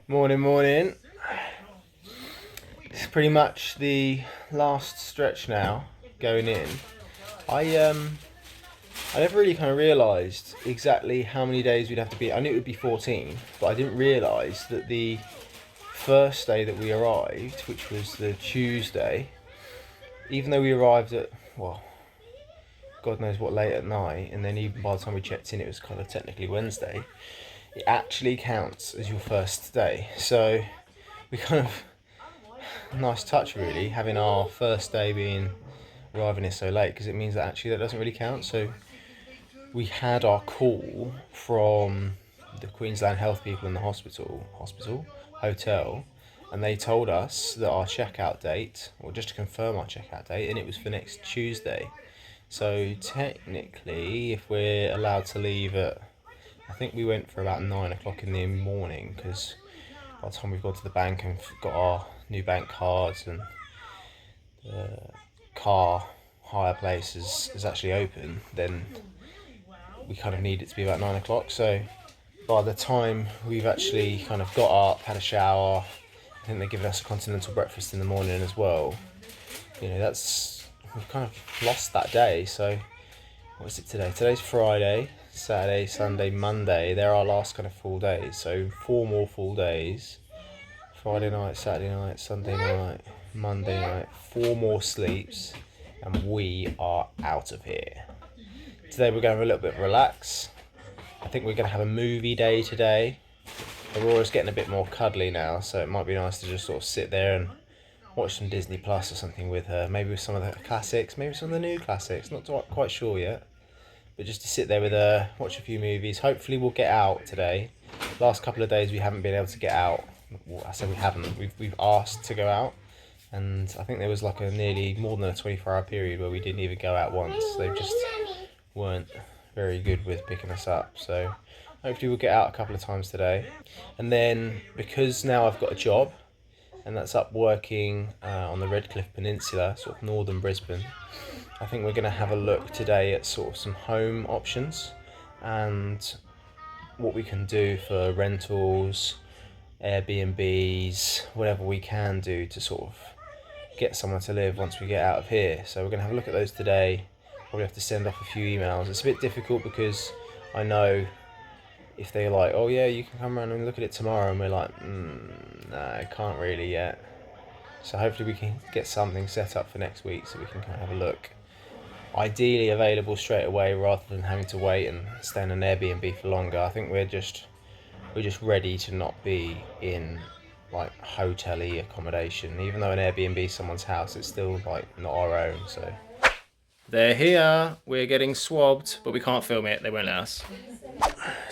Morning, morning. It's pretty much the last stretch now, going in. I never really kind of realised exactly how many days we'd have to be. I knew it would be 14, but I didn't realise that the first day that we arrived, which was the Tuesday, even though we arrived at, well, God knows what, late at night, and then even by the time we checked in it was kind of technically Wednesday, it actually counts as your first day. So we kind of, nice touch really, having our first day being arriving here so late, because it means that actually that doesn't really count. So we had our call from the Queensland Health people in the hotel, and they told us that our checkout date, or just to confirm our checkout date, and it was for next Tuesday. So technically, if we're allowed to leave at, I think we went for about 9 o'clock in the morning, because by the time we've got to the bank and got our new bank cards and the car hire place is actually open, then we kind of need it to be about 9 o'clock. So by the time we've actually kind of got up, had a shower, I think they're giving us a continental breakfast in the morning as well. You know, we've kind of lost that day. So what is it today? Today's Friday, Saturday, Sunday, Monday. They're our last kind of full days. So 4 more full days. Friday night, Saturday night, Sunday night, Monday night. 4 more sleeps, and we are out of here. Today we're going to have a little bit of relax. I think we're going to have a movie day today. Aurora's getting a bit more cuddly now, so it might be nice to just sort of sit there and watch some Disney Plus or something with her. Maybe with some of the classics, maybe some of the new classics. Not quite sure yet. But just to sit there with her, watch a few movies. Hopefully we'll get out today. Last couple of days we haven't been able to get out. Well, I said we haven't. We've asked to go out. And I think there was like nearly more than a 24-hour period where we didn't even go out once. They just weren't very good with picking us up. So hopefully we'll get out a couple of times today. And then, because now I've got a job, and that's up working on the Redcliffe Peninsula, sort of northern Brisbane, I think we're going to have a look today at sort of some home options and what we can do for rentals, Airbnbs, whatever we can do to sort of get somewhere to live once we get out of here. So we're going to have a look at those today. Probably have to send off a few emails. It's a bit difficult because I know if they're like, oh yeah, you can come around and look at it tomorrow, and we're like, no, I can't really yet. So hopefully we can get something set up for next week so we can kind of have a look. Ideally available straight away rather than having to wait and stay in an Airbnb for longer. I think we're just ready to not be in like hotel-y accommodation. Even though an Airbnb is someone's house, it's still like not our own. So they're here. We're getting swabbed, but we can't film it. They won't let us.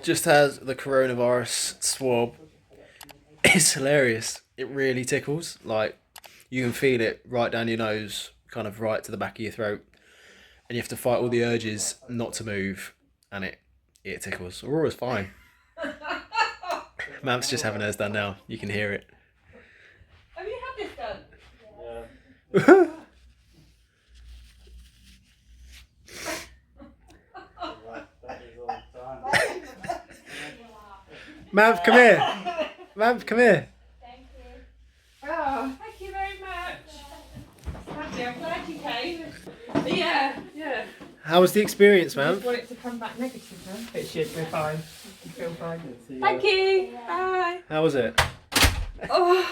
Just has the coronavirus swab. It's hilarious. It really tickles. Like, you can feel it right down your nose, kind of right to the back of your throat. And you have to fight all the urges not to move. And it tickles. Aurora's fine. Mam's just having hers done now. You can hear it. Have you had this done? Yeah. Mav, come here. Mav, come here. Thank you. Oh, thank you very much. Happy, I'm glad you came. Yeah. How was the experience, I Mav? just want it to come back negative now. It should be fine. You feel fine. Thank you. Bye. How was it? Oh.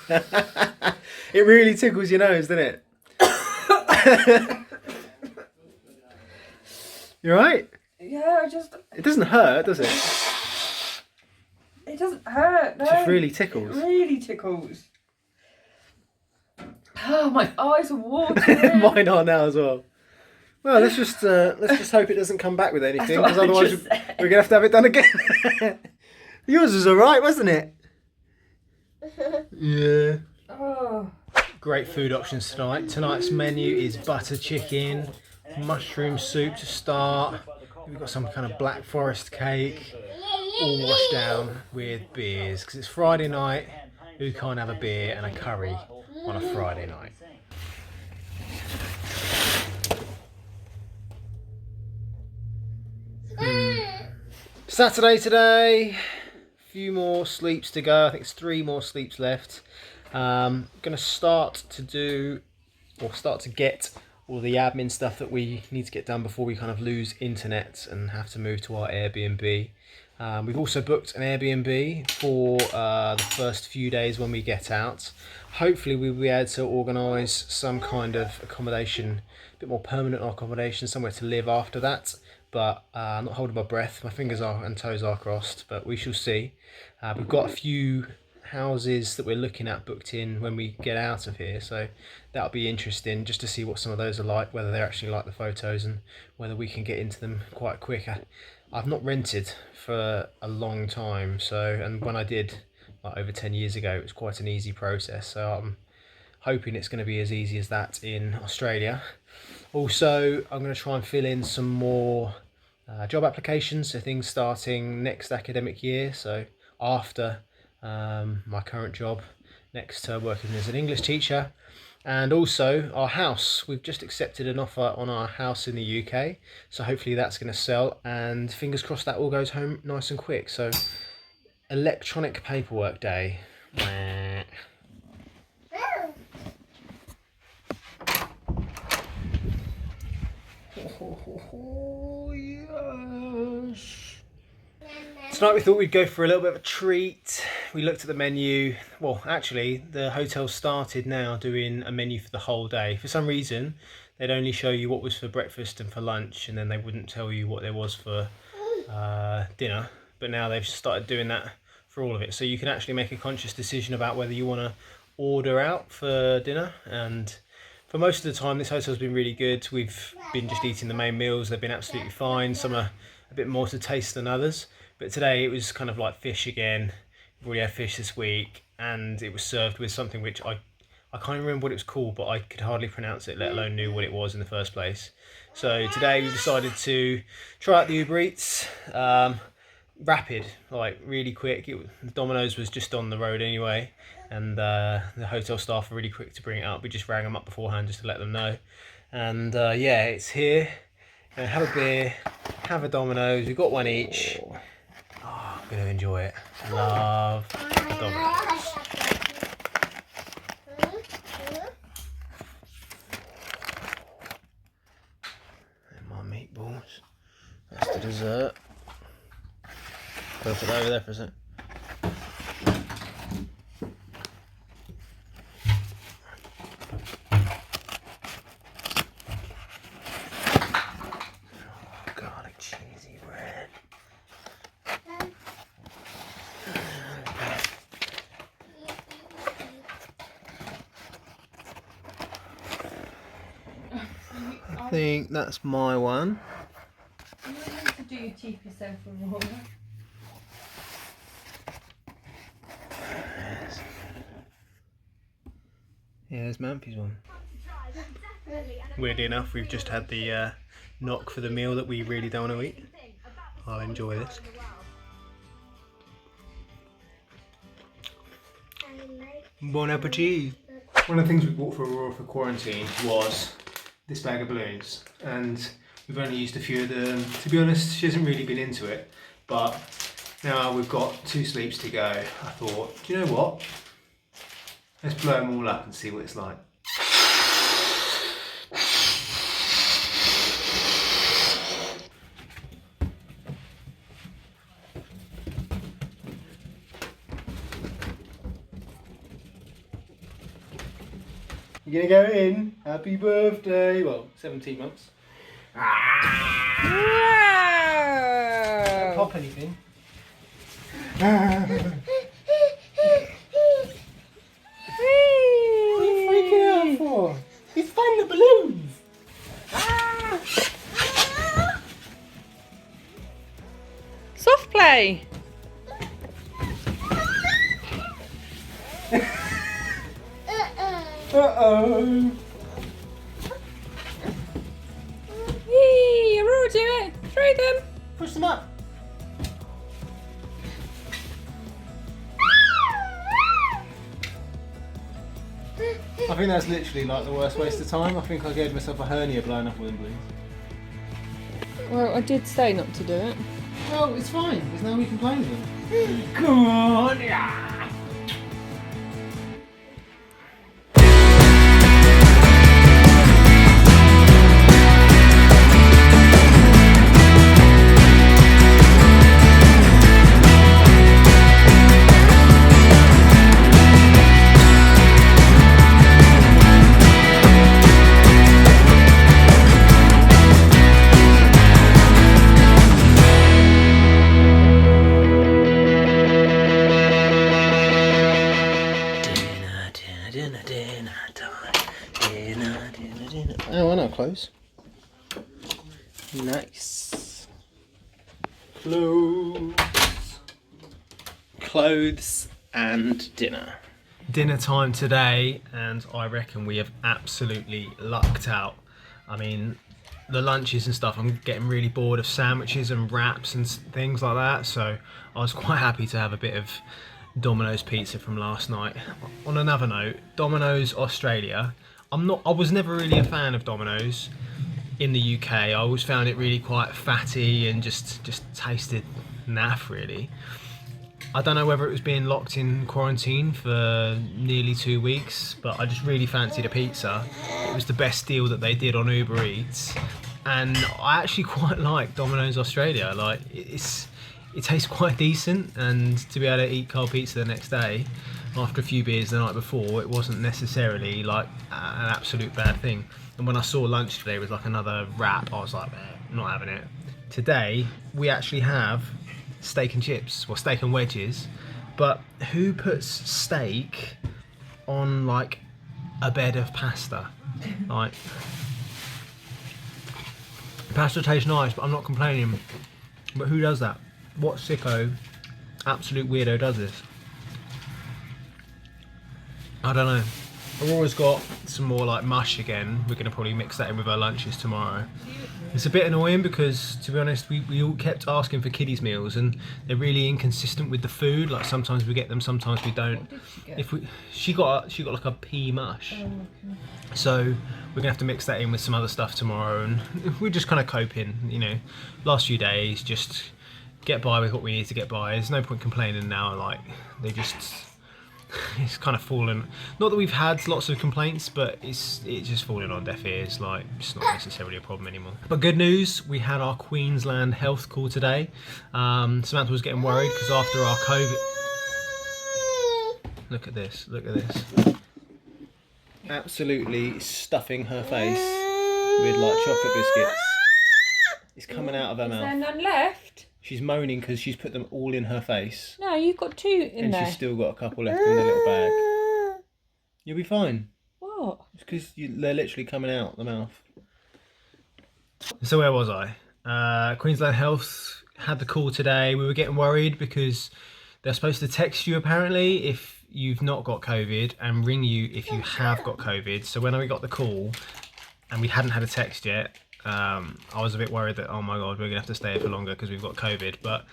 It really tickles your nose, doesn't it? You alright? Yeah, It doesn't hurt, does it? it doesn't hurt, no. It just really tickles. It really tickles. Oh, my eyes are watering. Mine are now as well. Well, let's just hope it doesn't come back with anything, because otherwise we're gonna have it done again. Yours was alright, wasn't it? Yeah. Oh. Great food options tonight. Tonight's menu is butter chicken, mushroom soup to start. We've got some kind of black forest cake, all washed down with beers, because it's Friday night. Who can't have a beer and a curry on a Friday night? Saturday today, few more sleeps to go. I think it's 3 more sleeps left. Going to start to get all the admin stuff that we need to get done before we kind of lose internet and have to move to our Airbnb. We've also booked an Airbnb for the first few days when we get out. Hopefully we'll be able to organise some kind of accommodation, a bit more permanent accommodation, somewhere to live after that. But I'm not holding my breath. My fingers and toes are crossed, but we shall see. We've got a few houses that we're looking at booked in when we get out of here, so that'll be interesting just to see what some of those are like, whether they're actually like the photos and whether we can get into them quite quick. I've not rented for a long time, and when I did like over 10 years ago, it was quite an easy process, so I'm hoping it's going to be as easy as that in Australia. Also, I'm going to try and fill in some more job applications, so things starting next academic year, so after my current job, next to working as an English teacher. And also our house, we've just accepted an offer on our house in the UK, so hopefully that's going to sell, and fingers crossed that all goes home nice and quick. So electronic paperwork day. Oh, yes. Tonight we thought we'd go for a little bit of a treat. We looked at the menu. Well, actually, the hotel started now doing a menu for the whole day. For some reason, they'd only show you what was for breakfast and for lunch, and then they wouldn't tell you what there was for dinner. But now they've started doing that for all of it. So you can actually make a conscious decision about whether you want to order out for dinner. And for most of the time, this hotel's been really good. We've been just eating the main meals. They've been absolutely fine. Some are a bit more to taste than others. But today it was kind of like fish again. We've already had fish this week, and it was served with something which I can't remember what it was called, but I could hardly pronounce it, let alone knew what it was in the first place. So today we decided to try out the Uber Eats. Rapid, like really quick. Domino's was just on the road anyway, and the hotel staff were really quick to bring it up. We just rang them up beforehand just to let them know. And yeah, it's here. Have a beer, have a Domino's. We've got one each. Oh, I'm going to enjoy it. Love Domino's. And my meatballs. That's the dessert. I'll put that over there for a sec. Garlic cheesy bread. I think that's my one. You need to do your teeth yourself for a while. Yeah, there's Mampy's one. Weirdly enough, we've just had the knock for the meal that we really don't want to eat. I'll enjoy this. Bon appetit! One of the things we bought for Aurora for quarantine was this bag of balloons, and we've only used a few of them. To be honest, she hasn't really been into it, but now we've got 2 sleeps to go. I thought, do you know what? Let's blow them all up and see what it's like. You're gonna go in? Happy birthday! Well, 17 months. Wow! Don't pop anything. For? He's finding the balloons! Soft play! Uh-oh! Yee! Aurora, do it! Throw them! Push them up! I think that's literally like the worst waste of time. I think I gave myself a hernia blowing up with balloons. Well, I did say not to do it. Oh, it's fine. There's no we can play with them. Come on, yeah. Oh, I know, clothes. Nice. Clothes and dinner. Dinner time today, and I reckon we have absolutely lucked out. I mean, the lunches and stuff, I'm getting really bored of sandwiches and wraps and things like that, so I was quite happy to have a bit of Domino's pizza from last night. On another note, Domino's Australia, I was never really a fan of Domino's in the UK. I always found it really quite fatty and just tasted naff really. I don't know whether it was being locked in quarantine for nearly 2 weeks, but I just really fancied a pizza. It was the best deal that they did on Uber Eats, and I actually quite like Domino's Australia. Like, it tastes quite decent, and to be able to eat cold pizza the next day after a few beers the night before, it wasn't necessarily like an absolute bad thing. And when I saw lunch today was like another wrap, I was like, I'm not having it. Today we actually have steak and chips, or steak and wedges, but who puts steak on like a bed of pasta? Like, pasta tastes nice, but I'm not complaining. But who does that? What sicko, absolute weirdo does this? I don't know. I've always got some more like mush again. We're going to probably mix that in with our lunches tomorrow. It's a bit annoying because, to be honest, we all kept asking for kiddies meals and they're really inconsistent with the food. Like, sometimes we get them, sometimes we don't. She got like a pea mush. Oh, okay. So we're gonna have to mix that in with some other stuff tomorrow, and we're just kind of coping. You know, last few days, just get by with what we need to get by. There's no point complaining now. Like, it's kind of fallen. Not that we've had lots of complaints, but it's just fallen on deaf ears. Like, it's not necessarily a problem anymore. But good news, we had our Queensland health call today. Samantha was getting worried because after our COVID. Look at this. Absolutely stuffing her face with like chocolate biscuits. It's coming out of her mouth. Is there none left? She's moaning because she's put them all in her face. No, you've got 2 in there. And she's still got a couple left in the little bag. You'll be fine. What? It's because they're literally coming out the mouth. So where was I? Queensland Health had the call today. We were getting worried because they're supposed to text you apparently if you've not got COVID and ring you if you have got COVID. So when we got the call and we hadn't had a text yet, I was a bit worried that, oh my god, we're gonna have to stay here for longer because we've got COVID. But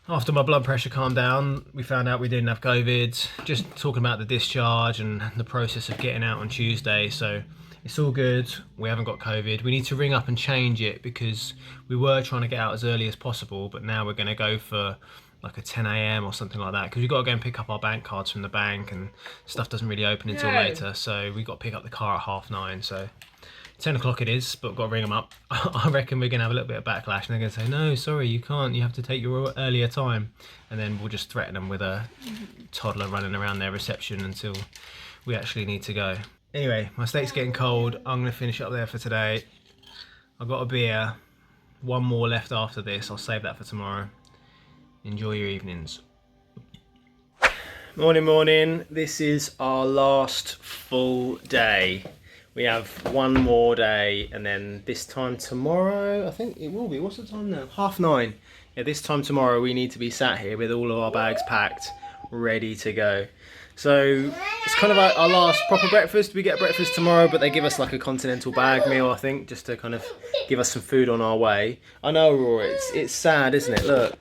after my blood pressure calmed down, we found out we didn't have COVID. Just talking about the discharge and the process of getting out on Tuesday. So it's all good. We haven't got COVID. We need to ring up and change it because we were trying to get out as early as possible, but now we're gonna go for like a 10 a.m. or something like that because we've got to go and pick up our bank cards from the bank and stuff doesn't really open until later. So we've got to pick up the car at 9:30. So 10 o'clock it is, but we've got to ring them up. I reckon we're going to have a little bit of backlash and they're going to say, no, sorry, you can't. You have to take your earlier time. And then we'll just threaten them with a toddler running around their reception until we actually need to go. Anyway, my steak's getting cold. I'm going to finish up there for today. I've got a beer. One more left after this. I'll save that for tomorrow. Enjoy your evenings. Morning. This is our last full day. We have one more day and then this time tomorrow, I think it will be, what's the time now? 9:30. Yeah, this time tomorrow we need to be sat here with all of our bags packed, ready to go. So it's kind of like our last proper breakfast. We get breakfast tomorrow, but they give us like a continental bag meal, I think, just to kind of give us some food on our way. I know, Aurora, it's sad, isn't it? Look.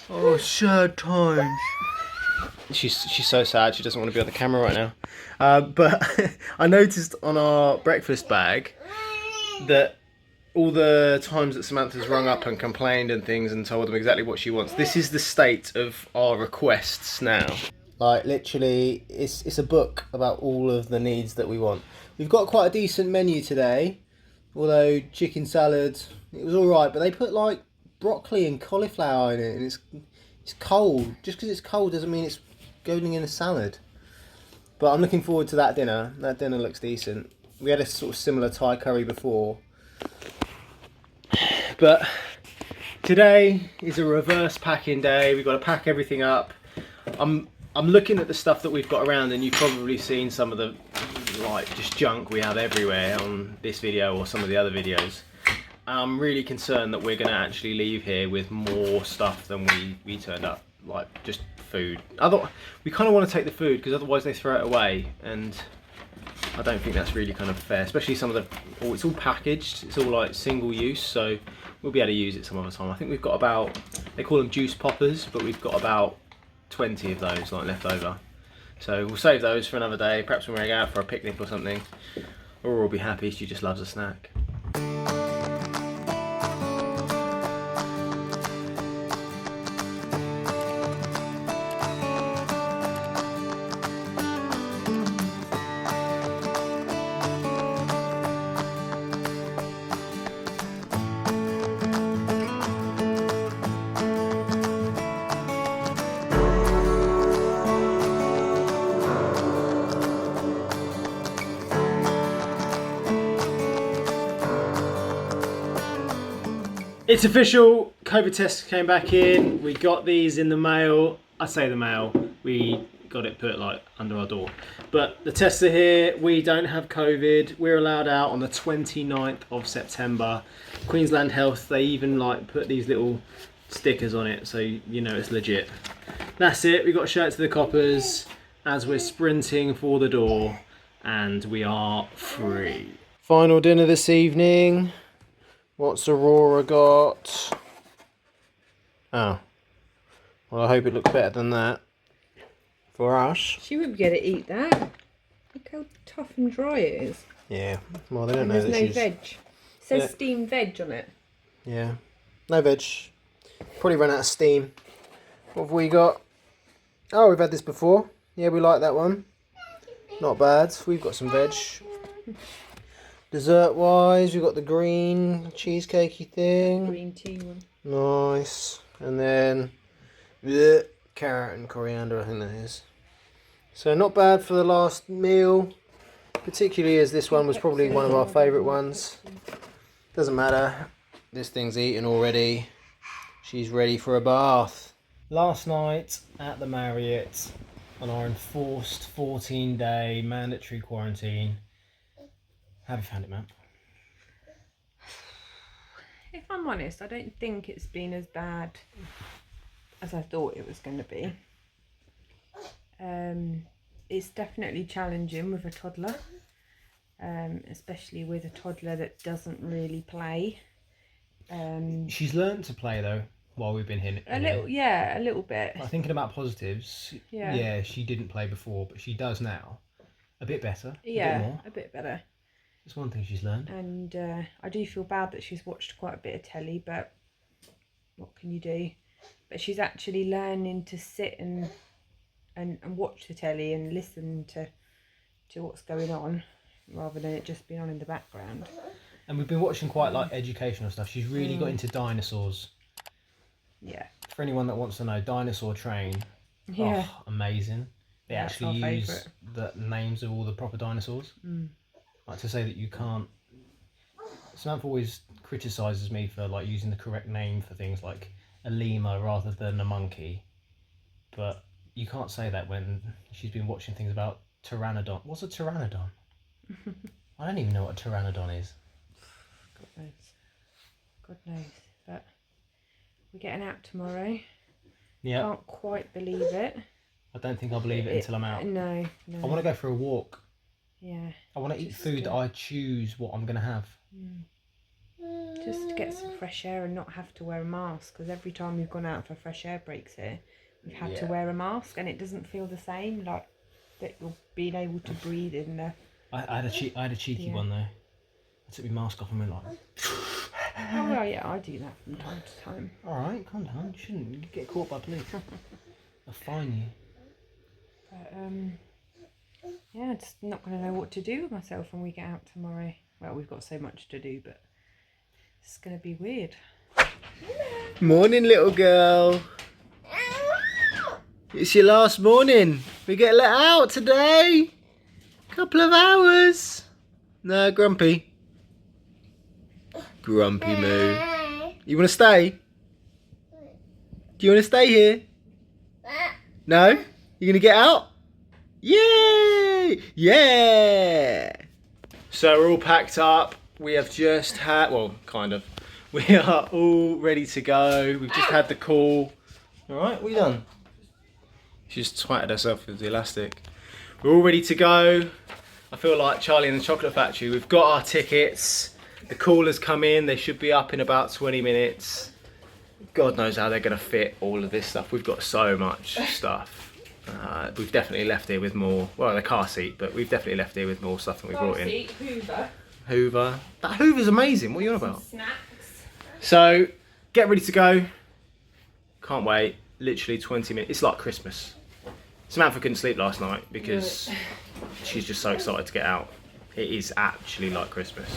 Oh, sad times. She's so sad, she doesn't want to be on the camera right now. But I noticed on our breakfast bag that all the times that Samantha's rung up and complained and things and told them exactly what she wants. This is the state of our requests now. Like literally, it's a book about all of the needs that we want. We've got quite a decent menu today, although chicken salad, it was all right, but they put like broccoli and cauliflower in it, and it's cold. Just because it's cold doesn't mean it's going in a salad. But I'm looking forward to that dinner. That dinner looks decent. We had a sort of similar Thai curry before. But today is a reverse packing day. We've got to pack everything up. I'm looking at the stuff that we've got around, and you've probably seen some of the like just junk we have everywhere on this video or some of the other videos. I'm really concerned that we're going to actually leave here with more stuff than we turned up, like just food. We kind of want to take the food because otherwise they throw it away, and I don't think that's really kind of fair, especially some of the, it's all packaged, it's all like single use, so we'll be able to use it some other time. I think we've got about, they call them juice poppers, but we've got about 20 of those like left over. So we'll save those for another day, perhaps when we're going out for a picnic or something, or we'll be happy, she just loves a snack. It's official, COVID tests came back in. We got these in the mail. I say the mail, we got it put like under our door. But the tests are here, we don't have COVID. We're allowed out on the 29th of September. Queensland Health, they even like put these little stickers on it so you know it's legit. That's it, we got shirts to the coppers as we're sprinting for the door and we are free. Final dinner this evening. What's Aurora got? Oh. Well, I hope it looks better than that. For us. She wouldn't be able to eat that. Look how tough and dry it is. Yeah. Well, they don't and know that there's no she's... veg. It says steamed veg on it. Yeah. No veg. Probably run out of steam. What have we got? Oh, we've had this before. Yeah, we like that one. Not bad. We've got some veg. Dessert wise, we've got the green cheesecakey thing. Green tea one. Nice. And then carrot and coriander, I think that is. So not bad for the last meal. Particularly as this one was probably one of our favourite ones. Doesn't matter. This thing's eaten already. She's ready for a bath. Last night at the Marriott on our enforced 14-day mandatory quarantine. How have you found it, Matt? If I'm honest, I don't think it's been as bad as I thought it was going to be. It's definitely challenging with a toddler, especially with a toddler that doesn't really play. She's learned to play though while we've been here. A little bit. Like, thinking about positives, yeah, she didn't play before, but she does now. A bit better. Yeah, a bit more. a bit better. It's one thing she's learned. And I do feel bad that she's watched quite a bit of telly, but what can you do? But she's actually learning to sit and watch the telly and listen to what's going on, rather than it just being on in the background. And we've been watching quite like educational stuff. She's really got into dinosaurs. Yeah. For anyone that wants to know, Dinosaur Train. Yeah. Oh, amazing. They actually use favourite. the names of all the proper dinosaurs. Like to say that you can't... Samantha always criticises me for like using the correct name for things like a lemur rather than a monkey. But you can't say that when she's been watching things about pteranodon. What's a pteranodon? I don't even know what a pteranodon is. God knows. But we're getting out tomorrow. Yeah. Can't quite believe it. I don't think I'll believe it until I'm out. No. I want to go for a walk. Yeah. I want to eat food that I choose what I'm going to have. Just to get some fresh air and not have to wear a mask, because every time we've gone out for fresh air breaks here, we've had to wear a mask, and it doesn't feel the same, like that you're being able to breathe in there. I had a cheeky one though. I took my mask off and went like... Oh well, yeah, I do that from time to time. Alright, calm down. You shouldn't get caught by police. They'll fine you. But yeah, just not going to know what to do with myself when we get out tomorrow. Well, we've got so much to do, but it's going to be weird. Morning, little girl. It's your last morning. We get let out today. Couple of hours. No, grumpy. Grumpy moo. You want to stay? Do you want to stay here? No? You going to get out? Yay! Yeah! So we're all packed up. We have just had, well, kind of. We are all ready to go. We've just had the call. All right, what you done? She's twatted herself with the elastic. We're all ready to go. I feel like Charlie and the Chocolate Factory. We've got our tickets. The call has come in. They should be up in about 20 minutes. God knows how they're going to fit all of this stuff. We've got so much stuff. We've definitely left here with more. Well, the car seat, but we've definitely left here with more stuff than we brought in. Seat, Hoover. Hoover. That Hoover's amazing. What are you on about? Snacks. So, get ready to go. Can't wait. Literally 20 minutes. It's like Christmas. Samantha couldn't sleep last night because she's just so excited to get out. It is actually like Christmas.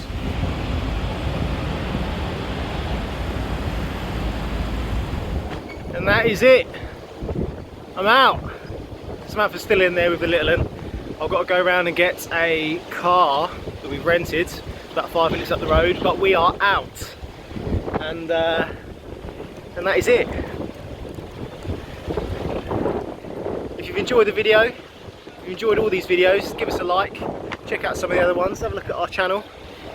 And that is it. I'm out. Samantha's still in there with the little one. I've got to go around and get a car that we've rented about 5 minutes up the road, but we are out. And that is it. If you've enjoyed the video, if you've enjoyed all these videos, give us a like. Check out some of the other ones. Have a look at our channel.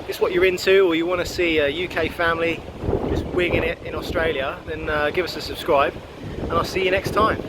If it's what you're into, or you want to see a UK family just winging it in Australia, then give us a subscribe, and I'll see you next time.